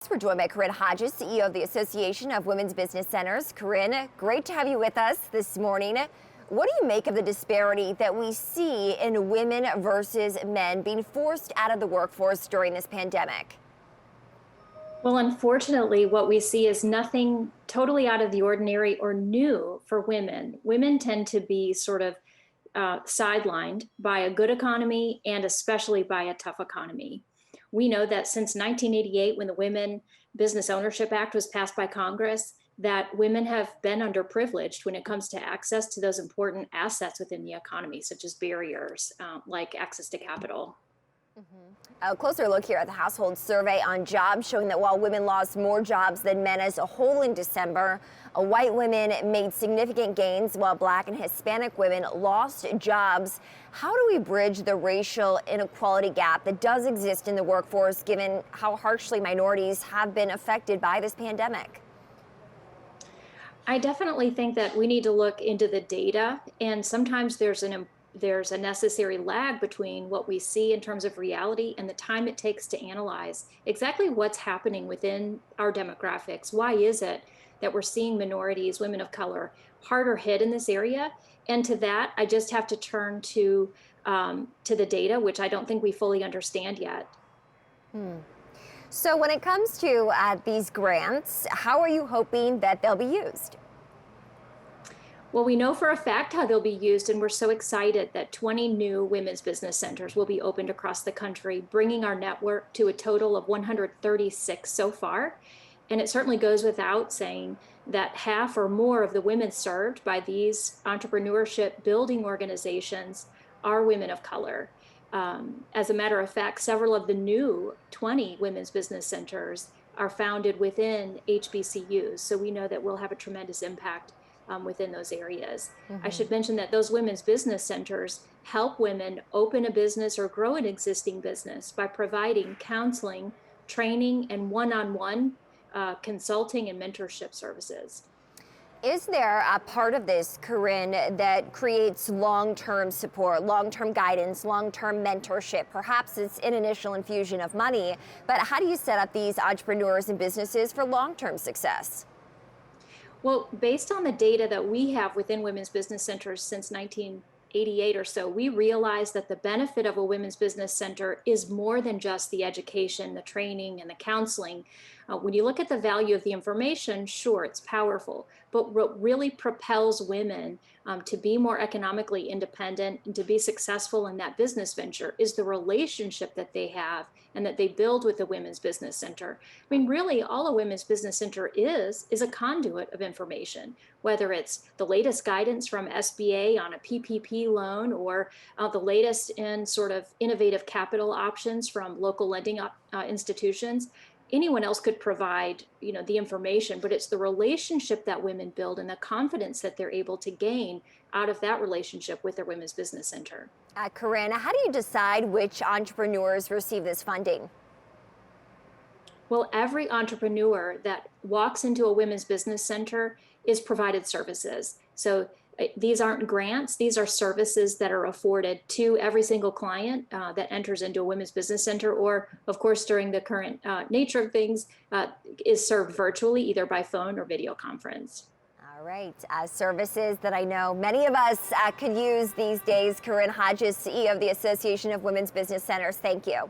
We're joined by Corinne Hodges, CEO of the Association of Women's Business Centers. Corinne, great to have you with us this morning. What do you make of the disparity that we see in women versus men being forced out of the workforce during this pandemic? Well, unfortunately, what we see is nothing totally out of the ordinary or new for women. Women tend to be sort of sidelined by a good economy and especially by a tough economy. We know that since 1988, when the Women Business Ownership Act was passed by Congress, that women have been underprivileged when it comes to access to those important assets within the economy, such as barriers like access to capital. A closer look here at the household survey on jobs showing that while women lost more jobs than men as a whole in December, white women made significant gains while Black and Hispanic women lost jobs. How do we bridge the racial inequality gap that does exist in the workforce given how harshly minorities have been affected by this pandemic? I definitely think that we need to look into the data, and sometimes there's a necessary lag between what we see in terms of reality and the time it takes to analyze exactly what's happening within our demographics. Why is it that we're seeing minorities, women of color, harder hit in this area? And to that, I just have to turn to the data, which I don't think we fully understand yet. So when it comes to these grants, how are you hoping that they'll be used? Well, we know for a fact how they'll be used, and we're so excited that 20 new women's business centers will be opened across the country, bringing our network to a total of 136 so far. And it certainly goes without saying that half or more of the women served by these entrepreneurship building organizations are women of color. As a matter of fact, several of the new 20 women's business centers are founded within HBCUs. So we know that we'll have a tremendous impact within those areas. I should mention that those women's business centers help women open a business or grow an existing business by providing counseling, training, and one-on-one consulting and mentorship services. Is there a part of this, Corinne, that creates long-term support, long-term guidance, long-term mentorship? Perhaps it's an initial infusion of money, but how do you set up these entrepreneurs and businesses for long-term success? Well, based on the data that we have within women's business centers since 1988 or so, we realize that the benefit of a women's business center is more than just the education, the training, and the counseling. When you look at the value of the information, sure, it's powerful, but what really propels women to be more economically independent and to be successful in that business venture is the relationship that they have and that they build with the Women's Business Center. I mean, really, all a Women's Business Center is a conduit of information, whether it's the latest guidance from SBA on a PPP loan or the latest in sort of innovative capital options from local lending institutions. Anyone else could provide, the information, but it's the relationship that women build and the confidence that they're able to gain out of that relationship with their Women's Business Center. Corinne, how do you decide which entrepreneurs receive this funding? Well, every entrepreneur that walks into a women's business center is provided services. So these aren't grants, these are services that are afforded to every single client that enters into a women's business center, or of course, during the current nature of things, is served virtually, either by phone or video conference. All right, services that I know many of us could use these days. Corinne Hodges, CEO of the Association of Women's Business Centers, thank you.